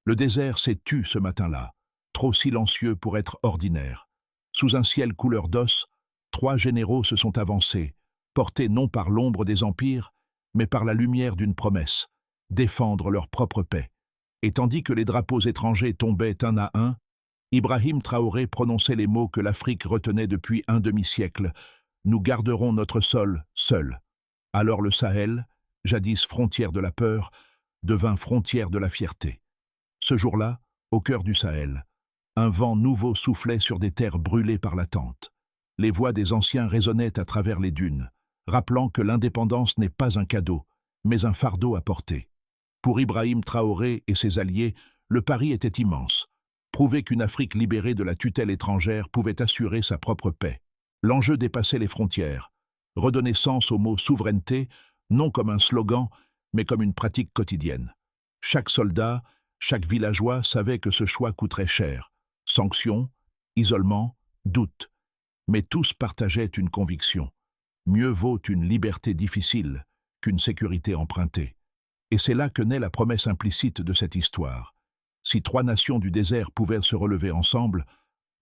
Le désert s'est tu ce matin-là, trop silencieux pour être ordinaire. Sous un ciel couleur d'os, 3 généraux se sont avancés, portés non par l'ombre des empires, mais par la lumière d'une promesse, défendre leur propre paix. Et tandis que les drapeaux étrangers tombaient un à un, Ibrahim Traoré prononçait les mots que l'Afrique retenait depuis un demi-siècle. Nous garderons notre sol seuls. Alors le Sahel, jadis frontière de la peur, devint frontière de la fierté. Ce jour-là, au cœur du Sahel, un vent nouveau soufflait sur des terres brûlées par l'attente. Les voix des anciens résonnaient à travers les dunes, rappelant que l'indépendance n'est pas un cadeau, mais un fardeau à porter. Pour Ibrahim Traoré et ses alliés, le pari était immense. Prouver qu'une Afrique libérée de la tutelle étrangère pouvait assurer sa propre paix. L'enjeu dépassait les frontières. Redonner sens au mot souveraineté, non comme un slogan, mais comme une pratique quotidienne. Chaque soldat, chaque villageois savait que ce choix coûterait cher. Sanctions, isolement, doute. Mais tous partageaient une conviction. Mieux vaut une liberté difficile qu'une sécurité empruntée. Et c'est là que naît la promesse implicite de cette histoire. Si 3 nations du désert pouvaient se relever ensemble,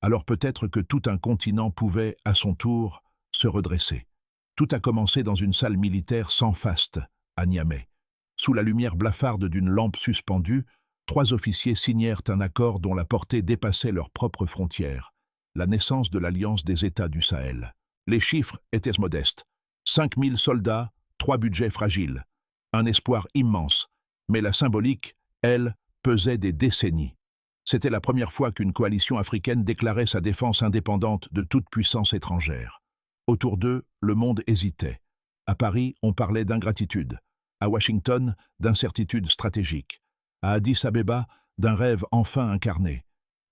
alors peut-être que tout un continent pouvait, à son tour, se redresser. Tout a commencé dans une salle militaire sans faste, à Niamey. Sous la lumière blafarde d'une lampe suspendue, 3 officiers signèrent un accord dont la portée dépassait leurs propres frontières, la naissance de l'Alliance des États du Sahel. Les chiffres étaient modestes. 5000 soldats, 3 budgets fragiles. Un espoir immense, mais la symbolique, elle, pesait des décennies. C'était la première fois qu'une coalition africaine déclarait sa défense indépendante de toute puissance étrangère. Autour d'eux, le monde hésitait. À Paris, on parlait d'ingratitude. À Washington, d'incertitude stratégique. À Addis Abeba, d'un rêve enfin incarné.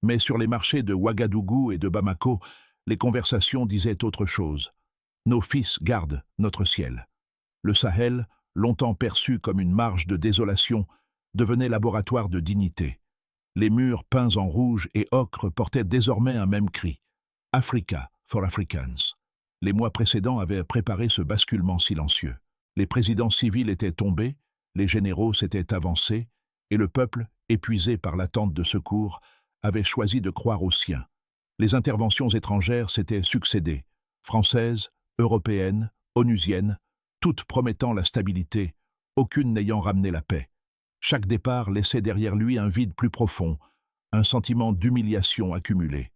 Mais sur les marchés de Ouagadougou et de Bamako, les conversations disaient autre chose. Nos fils gardent notre ciel. Le Sahel, longtemps perçu comme une marge de désolation, devenait laboratoire de dignité. Les murs peints en rouge et ocre portaient désormais un même cri. Africa for Africans. Les mois précédents avaient préparé ce basculement silencieux. Les présidents civils étaient tombés, les généraux s'étaient avancés, et le peuple, épuisé par l'attente de secours, avait choisi de croire aux siens. Les interventions étrangères s'étaient succédé, françaises, européennes, onusiennes, toutes promettant la stabilité, aucune n'ayant ramené la paix. Chaque départ laissait derrière lui un vide plus profond, un sentiment d'humiliation accumulé.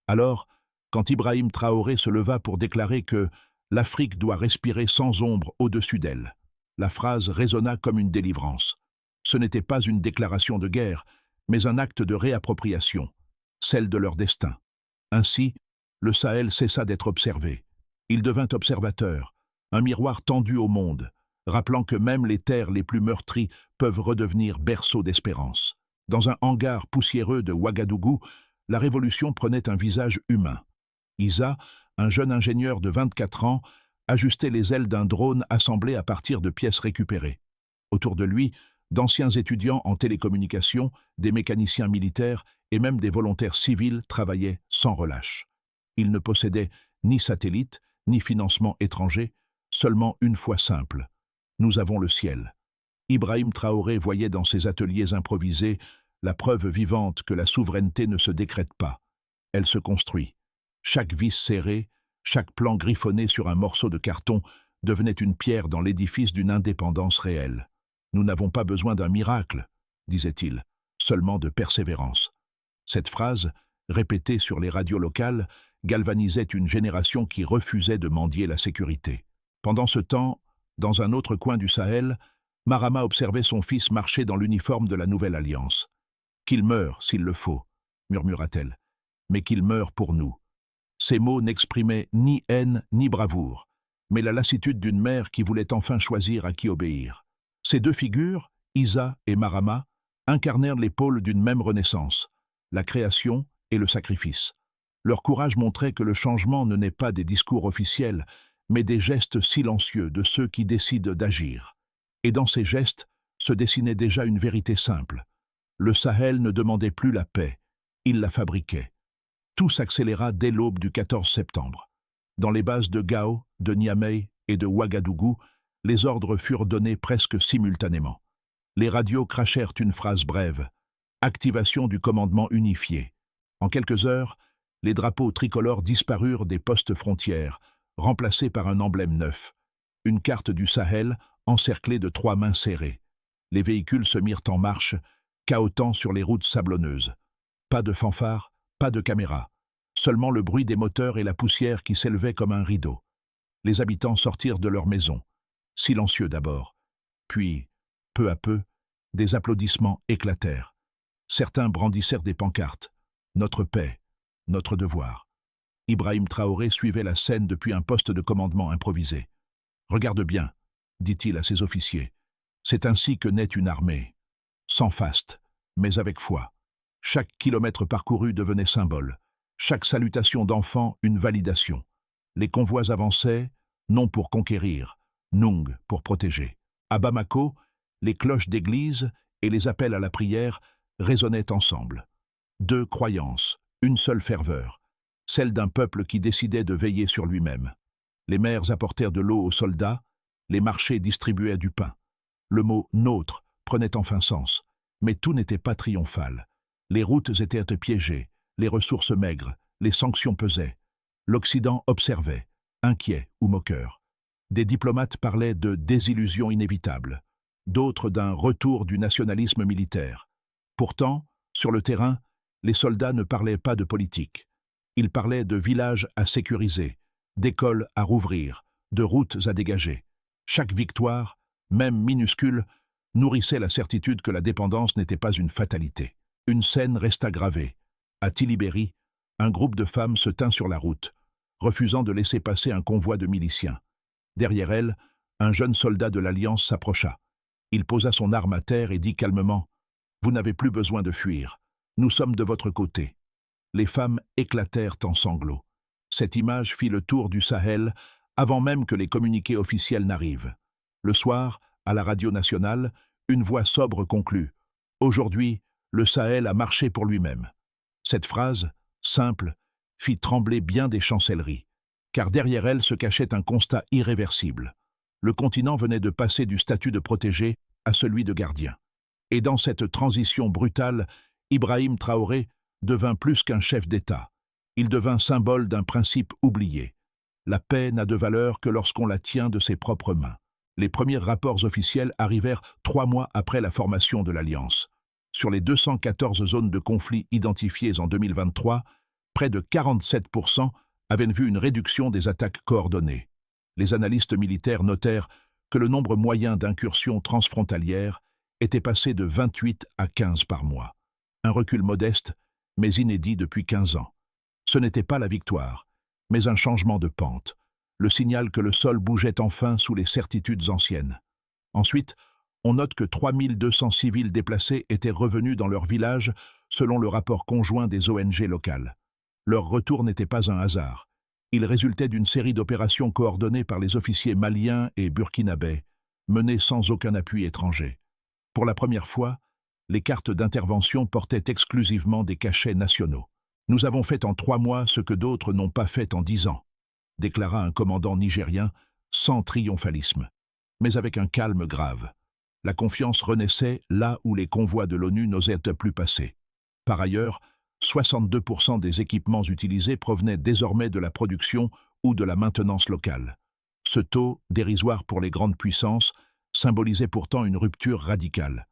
Alors, quand Ibrahim Traoré se leva pour déclarer que l'Afrique doit respirer sans ombre au-dessus d'elle, la phrase résonna comme une délivrance. Ce n'était pas une déclaration de guerre, mais un acte de réappropriation, celle de leur destin. Ainsi, le Sahel cessa d'être observé. Il devint observateur, un miroir tendu au monde, rappelant que même les terres les plus meurtries peuvent redevenir berceaux d'espérance. Dans un hangar poussiéreux de Ouagadougou, la révolution prenait un visage humain. Isa, un jeune ingénieur de 24 ans, ajustait les ailes d'un drone assemblé à partir de pièces récupérées. Autour de lui, d'anciens étudiants en télécommunications, des mécaniciens militaires et même des volontaires civils travaillaient sans relâche. Il ne possédait ni satellite, ni financement étranger, seulement une foi simple. Nous avons le ciel. Ibrahim Traoré voyait dans ses ateliers improvisés la preuve vivante que la souveraineté ne se décrète pas. Elle se construit. Chaque vis serrée, chaque plan griffonné sur un morceau de carton devenait une pierre dans l'édifice d'une indépendance réelle. Nous n'avons pas besoin d'un miracle, disait-il, seulement de persévérance. Cette phrase, répétée sur les radios locales, galvanisait une génération qui refusait de mendier la sécurité. Pendant ce temps, dans un autre coin du Sahel, Marama observait son fils marcher dans l'uniforme de la nouvelle alliance. « Qu'il meure, s'il le faut », murmura-t-elle, « mais qu'il meure pour nous. » Ces mots n'exprimaient ni haine ni bravoure, mais la lassitude d'une mère qui voulait enfin choisir à qui obéir. Ces 2 figures, Isa et Marama, incarnèrent les pôles d'une même renaissance, la création et le sacrifice. Leur courage montrait que le changement ne naît pas des discours officiels, mais des gestes silencieux de ceux qui décident d'agir. Et dans ces gestes se dessinait déjà une vérité simple. Le Sahel ne demandait plus la paix, il la fabriquait. Tout s'accéléra dès l'aube du 14 septembre. Dans les bases de Gao, de Niamey et de Ouagadougou, les ordres furent donnés presque simultanément. Les radios crachèrent une phrase brève. Activation du commandement unifié. En quelques heures, les drapeaux tricolores disparurent des postes frontières, remplacés par un emblème neuf. Une carte du Sahel encerclée de 3 mains serrées. Les véhicules se mirent en marche, cahotant sur les routes sablonneuses. Pas de fanfare, pas de caméra. Seulement le bruit des moteurs et la poussière qui s'élevait comme un rideau. Les habitants sortirent de leurs maisons, silencieux d'abord. Puis, peu à peu, des applaudissements éclatèrent. Certains brandissèrent des pancartes. Notre paix, notre devoir. Ibrahim Traoré suivait la scène depuis un poste de commandement improvisé. Regarde bien, dit-il à ses officiers. C'est ainsi que naît une armée. Sans faste, mais avec foi. Chaque kilomètre parcouru devenait symbole. Chaque salutation d'enfant une validation. Les convois avançaient, non pour conquérir, Nung pour protéger. À Bamako, les cloches d'église et les appels à la prière résonnaient ensemble. 2 croyances, une seule ferveur, celle d'un peuple qui décidait de veiller sur lui-même. Les mères apportèrent de l'eau aux soldats, les marchés distribuaient du pain. Le mot « nôtre » prenait enfin sens, mais tout n'était pas triomphal. Les routes étaient piégées, les ressources maigres, les sanctions pesaient. L'Occident observait, inquiet ou moqueur. Des diplomates parlaient de désillusion inévitable, d'autres d'un retour du nationalisme militaire. Pourtant, sur le terrain, les soldats ne parlaient pas de politique. Ils parlaient de villages à sécuriser, d'écoles à rouvrir, de routes à dégager. Chaque victoire, même minuscule, nourrissait la certitude que la dépendance n'était pas une fatalité. Une scène resta gravée. À Tilibéri, un groupe de femmes se tint sur la route, refusant de laisser passer un convoi de miliciens. Derrière elle, un jeune soldat de l'Alliance s'approcha. Il posa son arme à terre et dit calmement « Vous n'avez plus besoin de fuir. Nous sommes de votre côté. » Les femmes éclatèrent en sanglots. Cette image fit le tour du Sahel avant même que les communiqués officiels n'arrivent. Le soir, à la radio nationale, une voix sobre conclut « Aujourd'hui, le Sahel a marché pour lui-même. » Cette phrase, simple, fit trembler bien des chancelleries, car derrière elle se cachait un constat irréversible. Le continent venait de passer du statut de protégé à celui de gardien. Et dans cette transition brutale, Ibrahim Traoré devint plus qu'un chef d'État. Il devint symbole d'un principe oublié. La paix n'a de valeur que lorsqu'on la tient de ses propres mains. Les premiers rapports officiels arrivèrent 3 mois après la formation de l'Alliance. Sur les 214 zones de conflit identifiées en 2023, près de 47% avaient vu une réduction des attaques coordonnées. Les analystes militaires notèrent que le nombre moyen d'incursions transfrontalières était passé de 28 à 15 par mois. Un recul modeste, mais inédit depuis 15 ans. Ce n'était pas la victoire, mais un changement de pente, le signal que le sol bougeait enfin sous les certitudes anciennes. Ensuite, on note que 3200 civils déplacés étaient revenus dans leur village selon le rapport conjoint des ONG locales. Leur retour n'était pas un hasard. Il résultait d'une série d'opérations coordonnées par les officiers maliens et burkinabés, menées sans aucun appui étranger. Pour la première fois, les cartes d'intervention portaient exclusivement des cachets nationaux. « Nous avons fait en 3 mois ce que d'autres n'ont pas fait en 10 ans », déclara un commandant nigérien, sans triomphalisme, mais avec un calme grave. La confiance renaissait là où les convois de l'ONU n'osaient plus passer. Par ailleurs, 62% des équipements utilisés provenaient désormais de la production ou de la maintenance locale. Ce taux, dérisoire pour les grandes puissances, symbolisait pourtant une rupture radicale.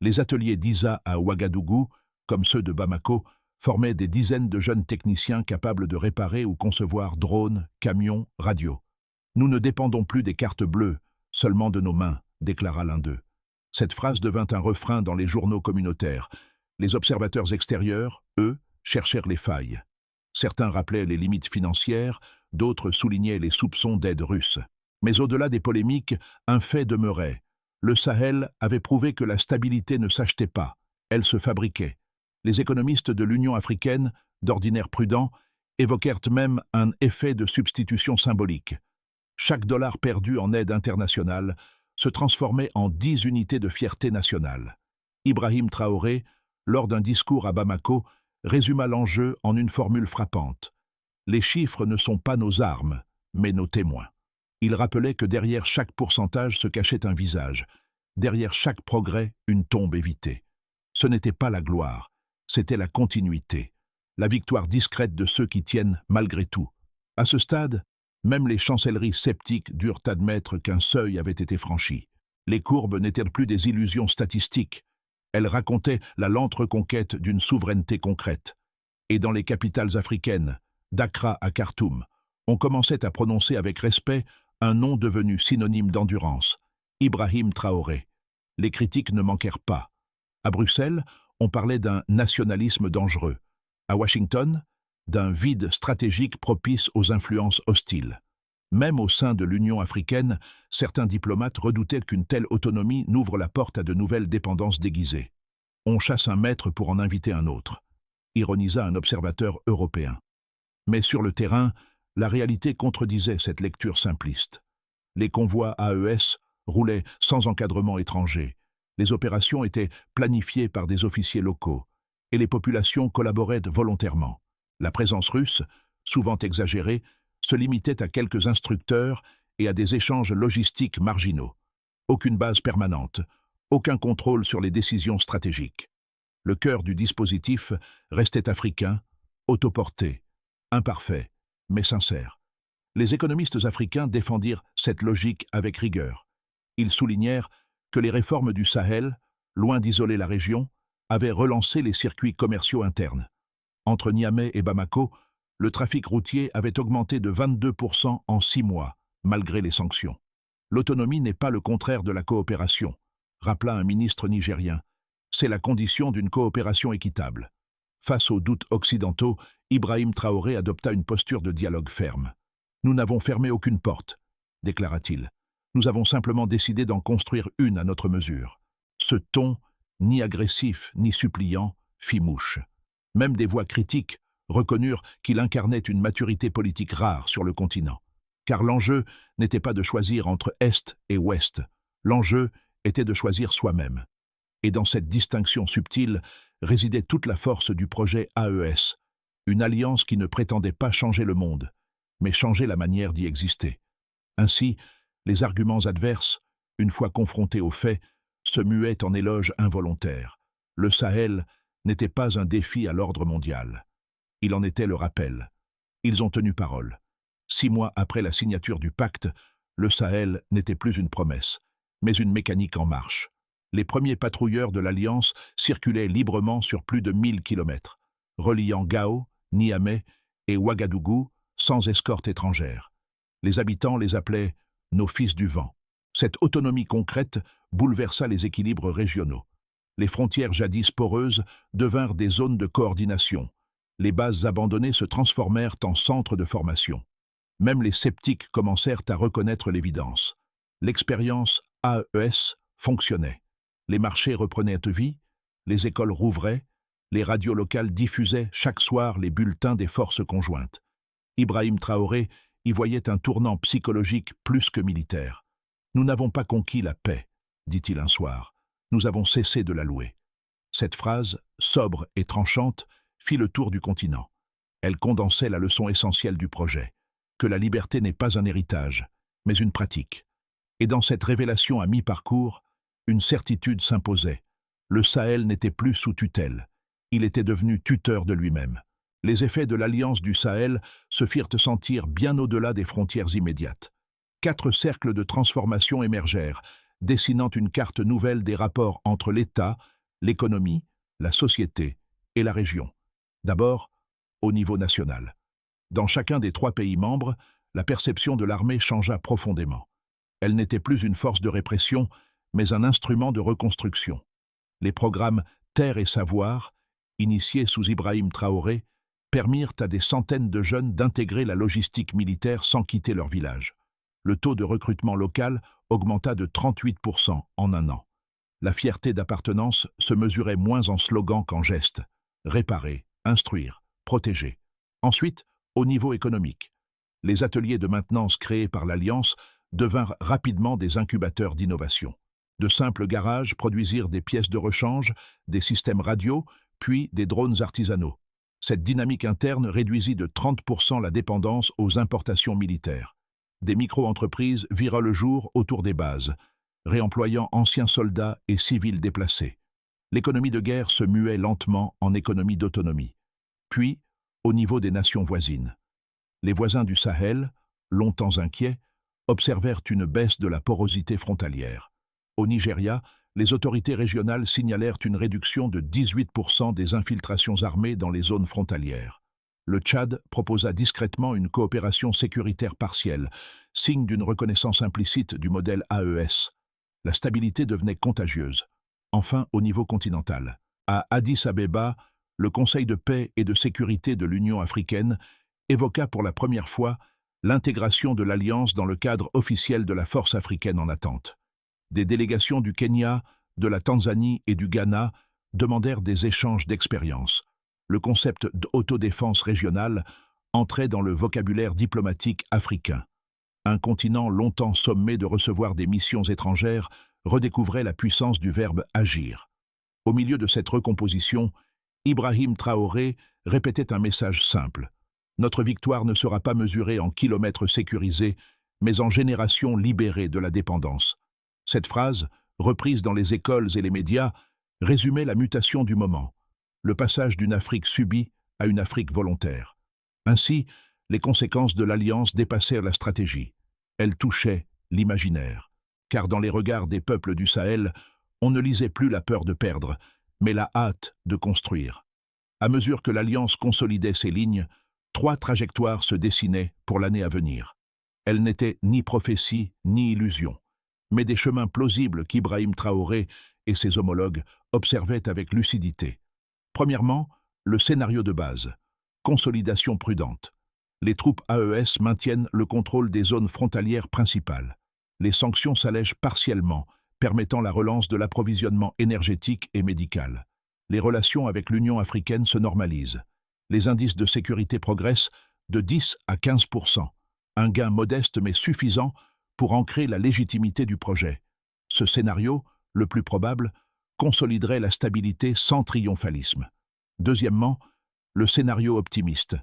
Les ateliers d'ISA à Ouagadougou, comme ceux de Bamako, formaient des dizaines de jeunes techniciens capables de réparer ou concevoir drones, camions, radios. « Nous ne dépendons plus des cartes bleues, seulement de nos mains », déclara l'un d'eux. Cette phrase devint un refrain dans les journaux communautaires. Les observateurs extérieurs, eux, cherchèrent les failles. Certains rappelaient les limites financières, d'autres soulignaient les soupçons d'aide russe. Mais au-delà des polémiques, un fait demeurait. Le Sahel avait prouvé que la stabilité ne s'achetait pas, elle se fabriquait. Les économistes de l'Union africaine, d'ordinaire prudents, évoquèrent même un effet de substitution symbolique. Chaque dollar perdu en aide internationale se transformait en 10 unités de fierté nationale. Ibrahim Traoré, lors d'un discours à Bamako, résuma l'enjeu en une formule frappante. Les chiffres ne sont pas nos armes, mais nos témoins. Il rappelait que derrière chaque pourcentage se cachait un visage, derrière chaque progrès, une tombe évitée. Ce n'était pas la gloire, c'était la continuité, la victoire discrète de ceux qui tiennent malgré tout. À ce stade, même les chancelleries sceptiques durent admettre qu'un seuil avait été franchi. Les courbes n'étaient plus des illusions statistiques, elles racontaient la lente reconquête d'une souveraineté concrète. Et dans les capitales africaines, d'Accra à Khartoum, on commençait à prononcer avec respect un nom devenu synonyme d'endurance, Ibrahim Traoré. Les critiques ne manquèrent pas. À Bruxelles, on parlait d'un nationalisme dangereux. À Washington, d'un vide stratégique propice aux influences hostiles. Même au sein de l'Union africaine, certains diplomates redoutaient qu'une telle autonomie n'ouvre la porte à de nouvelles dépendances déguisées. On chasse un maître pour en inviter un autre, ironisa un observateur européen. Mais sur le terrain, la réalité contredisait cette lecture simpliste. Les convois AES roulaient sans encadrement étranger, les opérations étaient planifiées par des officiers locaux, et les populations collaboraient volontairement. La présence russe, souvent exagérée, se limitait à quelques instructeurs et à des échanges logistiques marginaux. Aucune base permanente, aucun contrôle sur les décisions stratégiques. Le cœur du dispositif restait africain, autoporté, imparfait, mais sincère. Les économistes africains défendirent cette logique avec rigueur. Ils soulignèrent que les réformes du Sahel, loin d'isoler la région, avaient relancé les circuits commerciaux internes. Entre Niamey et Bamako, le trafic routier avait augmenté de 22% en 6 mois, malgré les sanctions. L'autonomie n'est pas le contraire de la coopération, rappela un ministre nigérien. C'est la condition d'une coopération équitable. Face aux doutes occidentaux, Ibrahim Traoré adopta une posture de dialogue ferme. « Nous n'avons fermé aucune porte », déclara-t-il. « Nous avons simplement décidé d'en construire une à notre mesure. » Ce ton, ni agressif ni suppliant, fit mouche. Même des voix critiques reconnurent qu'il incarnait une maturité politique rare sur le continent. Car l'enjeu n'était pas de choisir entre Est et Ouest, l'enjeu était de choisir soi-même. Et dans cette distinction subtile résidait toute la force du projet AES, une alliance qui ne prétendait pas changer le monde, mais changer la manière d'y exister. Ainsi, les arguments adverses, une fois confrontés aux faits, se muaient en éloges involontaires. Le Sahel n'était pas un défi à l'ordre mondial. Il en était le rappel. Ils ont tenu parole. 6 mois après la signature du pacte, le Sahel n'était plus une promesse, mais une mécanique en marche. Les premiers patrouilleurs de l'Alliance circulaient librement sur plus de 1000 kilomètres, reliant Gao, Niamey et Ouagadougou sans escorte étrangère. Les habitants les appelaient « nos fils du vent ». Cette autonomie concrète bouleversa les équilibres régionaux. Les frontières jadis poreuses devinrent des zones de coordination. Les bases abandonnées se transformèrent en centres de formation. Même les sceptiques commencèrent à reconnaître l'évidence. L'expérience AES fonctionnait. Les marchés reprenaient vie, les écoles rouvraient, les radios locales diffusaient chaque soir les bulletins des forces conjointes. Ibrahim Traoré y voyait un tournant psychologique plus que militaire. « Nous n'avons pas conquis la paix », dit-il un soir. « Nous avons cessé de la louer. » Cette phrase, sobre et tranchante, fit le tour du continent. Elle condensait la leçon essentielle du projet, que la liberté n'est pas un héritage, mais une pratique. Et dans cette révélation à mi-parcours, une certitude s'imposait. Le Sahel n'était plus sous tutelle. Il était devenu tuteur de lui-même. Les effets de l'Alliance du Sahel se firent sentir bien au-delà des frontières immédiates. 4 cercles de transformation émergèrent, dessinant une carte nouvelle des rapports entre l'État, l'économie, la société et la région. D'abord, au niveau national. Dans chacun des 3 pays membres, la perception de l'armée changea profondément. Elle n'était plus une force de répression, mais un instrument de reconstruction. Les programmes Terre et Savoir, initiés sous Ibrahim Traoré, permirent à des centaines de jeunes d'intégrer la logistique militaire sans quitter leur village. Le taux de recrutement local augmenta de 38% en un an. La fierté d'appartenance se mesurait moins en slogans qu'en gestes. Réparer, instruire, protéger. Ensuite, au niveau économique. Les ateliers de maintenance créés par l'Alliance devinrent rapidement des incubateurs d'innovation. De simples garages produisirent des pièces de rechange, des systèmes radio, puis des drones artisanaux. Cette dynamique interne réduisit de 30% la dépendance aux importations militaires. Des micro-entreprises virent le jour autour des bases, réemployant anciens soldats et civils déplacés. l'économie de guerre se muait lentement en économie d'autonomie. Puis, au niveau des nations voisines. Les voisins du Sahel, longtemps inquiets, observèrent une baisse de la porosité frontalière. Au Nigeria, les autorités régionales signalèrent une réduction de 18% des infiltrations armées dans les zones frontalières. Le Tchad proposa discrètement une coopération sécuritaire partielle, signe d'une reconnaissance implicite du modèle AES. La stabilité devenait contagieuse. Enfin, au niveau continental. À Addis Abeba, le Conseil de paix et de sécurité de l'Union africaine évoqua pour la première fois l'intégration de l'Alliance dans le cadre officiel de la force africaine en attente. Des délégations du Kenya, de la Tanzanie et du Ghana demandèrent des échanges d'expériences. Le concept d'autodéfense régionale entrait dans le vocabulaire diplomatique africain. Un continent longtemps sommé de recevoir des missions étrangères redécouvrait la puissance du verbe agir. Au milieu de cette recomposition, Ibrahim Traoré répétait un message simple. Notre victoire ne sera pas mesurée en kilomètres sécurisés, mais en générations libérées de la dépendance. Cette phrase, reprise dans les écoles et les médias, résumait la mutation du moment, le passage d'une Afrique subie à une Afrique volontaire. Ainsi, les conséquences de l'Alliance dépassèrent la stratégie. Elles touchaient l'imaginaire. Car dans les regards des peuples du Sahel, on ne lisait plus la peur de perdre, mais la hâte de construire. À mesure que l'Alliance consolidait ses lignes, 3 trajectoires se dessinaient pour l'année à venir. Elles n'étaient ni prophéties ni illusions, mais des chemins plausibles qu'Ibrahim Traoré et ses homologues observaient avec lucidité. Premièrement, le scénario de base. Consolidation prudente. Les troupes AES maintiennent le contrôle des zones frontalières principales. Les sanctions s'allègent partiellement, permettant la relance de l'approvisionnement énergétique et médical. Les relations avec l'Union africaine se normalisent. Les indices de sécurité progressent de 10 à 15%, un gain modeste mais suffisant pour ancrer la légitimité du projet. Ce scénario, le plus probable, consoliderait la stabilité sans triomphalisme. Deuxièmement, le scénario optimiste.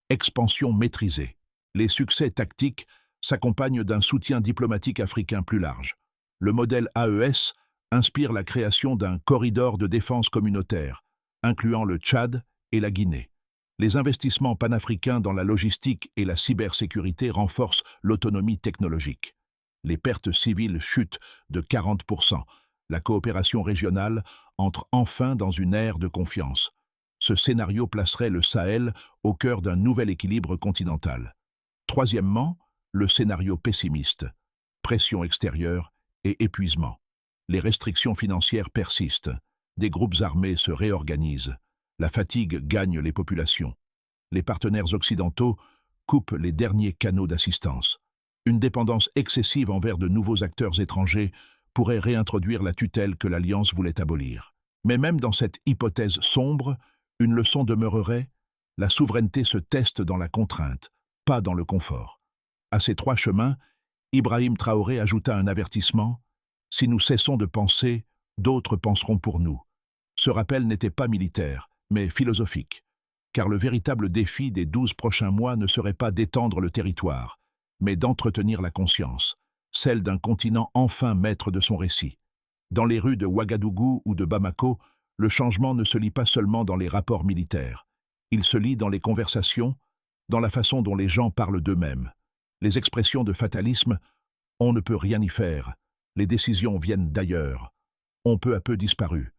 Expansion maîtrisée. Les succès tactiques s'accompagnent d'un soutien diplomatique africain plus large. Le modèle AES inspire la création d'un corridor de défense communautaire, incluant le Tchad et la Guinée. Les investissements panafricains dans la logistique et la cybersécurité renforcent l'autonomie technologique. Les pertes civiles chutent de 40%. La coopération régionale entre enfin dans une ère de confiance. Ce scénario placerait le Sahel au cœur d'un nouvel équilibre continental. Troisièmement, le scénario pessimiste. Pression extérieure et épuisement. Les restrictions financières persistent. Des groupes armés se réorganisent. La fatigue gagne les populations. Les partenaires occidentaux coupent les derniers canaux d'assistance. Une dépendance excessive envers de nouveaux acteurs étrangers pourrait réintroduire la tutelle que l'Alliance voulait abolir. Mais même dans cette hypothèse sombre, une leçon demeurerait: la souveraineté se teste dans la contrainte, pas dans le confort. À ces 3 chemins, Ibrahim Traoré ajouta un avertissement: si nous cessons de penser, d'autres penseront pour nous. Ce rappel n'était pas militaire, mais philosophique, car le véritable défi des 12 prochains mois ne serait pas d'étendre le territoire, mais d'entretenir la conscience, celle d'un continent enfin maître de son récit. Dans les rues de Ouagadougou ou de Bamako, le changement ne se lit pas seulement dans les rapports militaires. Il se lit dans les conversations, dans la façon dont les gens parlent d'eux-mêmes. Les expressions de fatalisme « on ne peut rien y faire », les décisions viennent d'ailleurs, ont peu à peu disparu.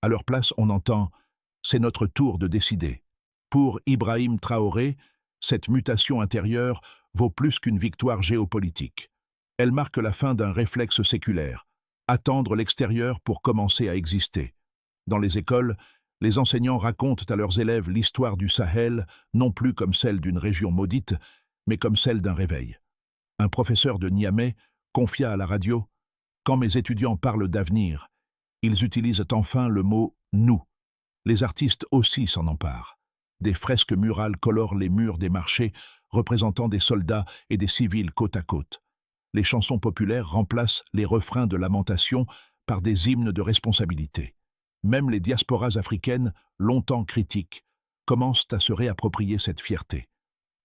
À leur place, on entend « c'est notre tour de décider ». Pour Ibrahim Traoré, cette mutation intérieure vaut plus qu'une victoire géopolitique. Elle marque la fin d'un réflexe séculaire, attendre l'extérieur pour commencer à exister. Dans les écoles, les enseignants racontent à leurs élèves l'histoire du Sahel, non plus comme celle d'une région maudite, mais comme celle d'un réveil. Un professeur de Niamey confia à la radio: « Quand mes étudiants parlent d'avenir, ils utilisent enfin le mot « nous ». Les artistes aussi s'en emparent. Des fresques murales colorent les murs des marchés, représentant des soldats et des civils côte à côte. Les chansons populaires remplacent les refrains de lamentation par des hymnes de responsabilité. Même les diasporas africaines, longtemps critiques, commencent à se réapproprier cette fierté.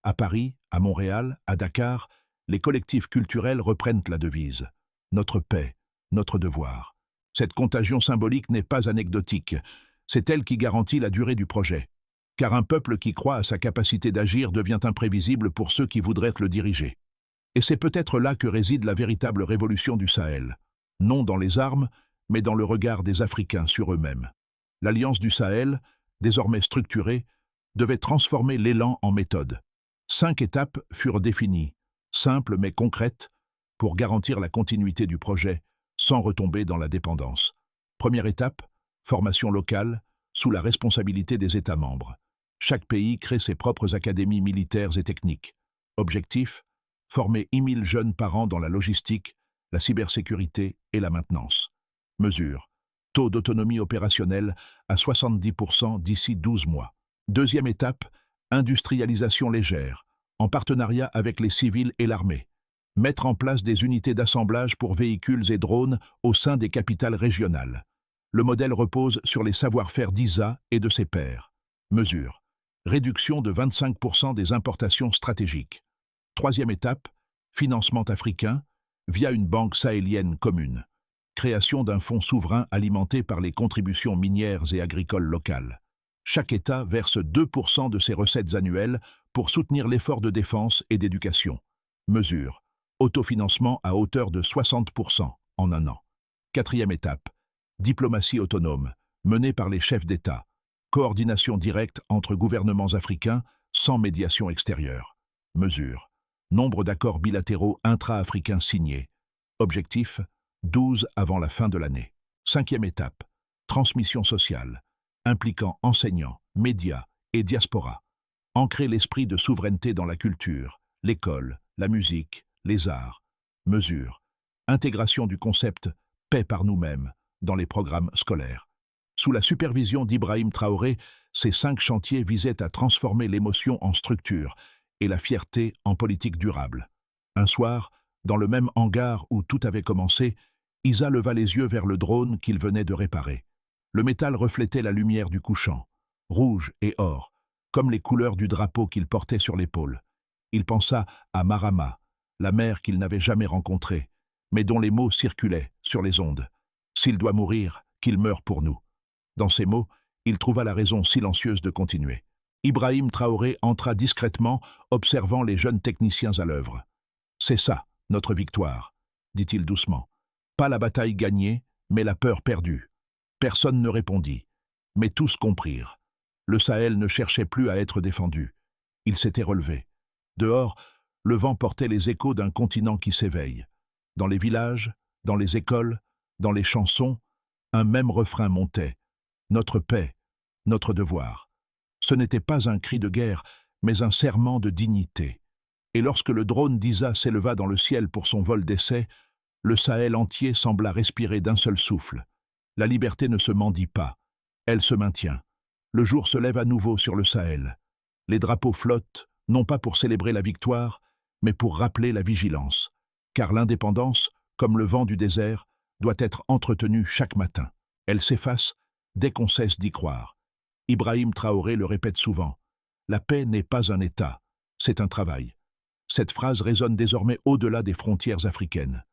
À Paris, à Montréal, à Dakar, les collectifs culturels reprennent la devise « Notre paix, notre devoir ». Cette contagion symbolique n'est pas anecdotique, c'est elle qui garantit la durée du projet. Car un peuple qui croit à sa capacité d'agir devient imprévisible pour ceux qui voudraient le diriger. Et c'est peut-être là que réside la véritable révolution du Sahel. Non dans les armes, mais dans le regard des Africains sur eux-mêmes. L'Alliance du Sahel, désormais structurée, devait transformer l'élan en méthode. 5 étapes furent définies, simples mais concrètes, pour garantir la continuité du projet, sans retomber dans la dépendance. Première étape, formation locale, sous la responsabilité des États membres. Chaque pays crée ses propres académies militaires et techniques. Objectif, former 10 000 jeunes par an dans la logistique, la cybersécurité et la maintenance. Mesure, taux d'autonomie opérationnelle à 70% d'ici 12 mois. Deuxième étape, industrialisation légère, en partenariat avec les civils et l'armée. Mettre en place des unités d'assemblage pour véhicules et drones au sein des capitales régionales. Le modèle repose sur les savoir-faire d'ISA et de ses pairs. Mesure, réduction de 25% des importations stratégiques. Troisième étape, financement africain, via une banque sahélienne commune. Création d'un fonds souverain alimenté par les contributions minières et agricoles locales. Chaque État verse 2% de ses recettes annuelles pour soutenir l'effort de défense et d'éducation. Mesure, autofinancement à hauteur de 60% en un an. Quatrième étape, diplomatie autonome, menée par les chefs d'État. Coordination directe entre gouvernements africains sans médiation extérieure. Mesure, nombre d'accords bilatéraux intra-africains signés. Objectif, 12 avant la fin de l'année. Cinquième étape, transmission sociale, impliquant enseignants, médias et diaspora. Ancrer l'esprit de souveraineté dans la culture, l'école, la musique, les arts. Mesure, intégration du concept « paix par nous-mêmes » dans les programmes scolaires. Sous la supervision d'Ibrahim Traoré, ces 5 chantiers visaient à transformer l'émotion en structure et la fierté en politique durable. Un soir, dans le même hangar où tout avait commencé, Isa leva les yeux vers le drone qu'il venait de réparer. Le métal reflétait la lumière du couchant, rouge et or, comme les couleurs du drapeau qu'il portait sur l'épaule. Il pensa à Marama, la mère qu'il n'avait jamais rencontrée, mais dont les mots circulaient sur les ondes. « S'il doit mourir, qu'il meure pour nous. » Dans ces mots, il trouva la raison silencieuse de continuer. Ibrahim Traoré entra discrètement, observant les jeunes techniciens à l'œuvre. « C'est ça, notre victoire, » dit-il doucement. « Pas la bataille gagnée, mais la peur perdue. » Personne ne répondit, mais tous comprirent. Le Sahel ne cherchait plus à être défendu. Il s'était relevé. Dehors, le vent portait les échos d'un continent qui s'éveille. Dans les villages, dans les écoles, dans les chansons, un même refrain montait. Notre paix, notre devoir. Ce n'était pas un cri de guerre, mais un serment de dignité. Et lorsque le drone d'Isa s'éleva dans le ciel pour son vol d'essai, le Sahel entier sembla respirer d'un seul souffle. La liberté ne se mendie pas, elle se maintient. Le jour se lève à nouveau sur le Sahel. Les drapeaux flottent, non pas pour célébrer la victoire, mais pour rappeler la vigilance. Car l'indépendance, comme le vent du désert, doit être entretenue chaque matin. Elle s'efface dès qu'on cesse d'y croire. Ibrahim Traoré le répète souvent. La paix n'est pas un État, c'est un travail. Cette phrase résonne désormais au-delà des frontières africaines.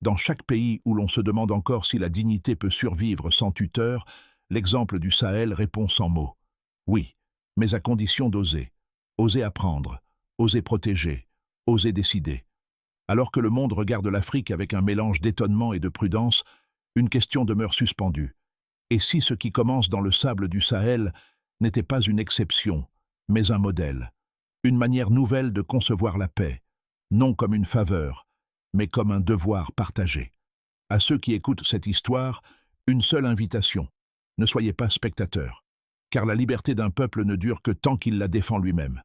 Dans chaque pays où l'on se demande encore si la dignité peut survivre sans tuteur, l'exemple du Sahel répond sans mots. Oui, mais à condition d'oser. Oser apprendre, oser protéger, oser décider. Alors que le monde regarde l'Afrique avec un mélange d'étonnement et de prudence, une question demeure suspendue. Et si ce qui commence dans le sable du Sahel n'était pas une exception, mais un modèle, une manière nouvelle de concevoir la paix, non comme une faveur, mais comme un devoir partagé. À ceux qui écoutent cette histoire, une seule invitation. Ne soyez pas spectateurs, car la liberté d'un peuple ne dure que tant qu'il la défend lui-même.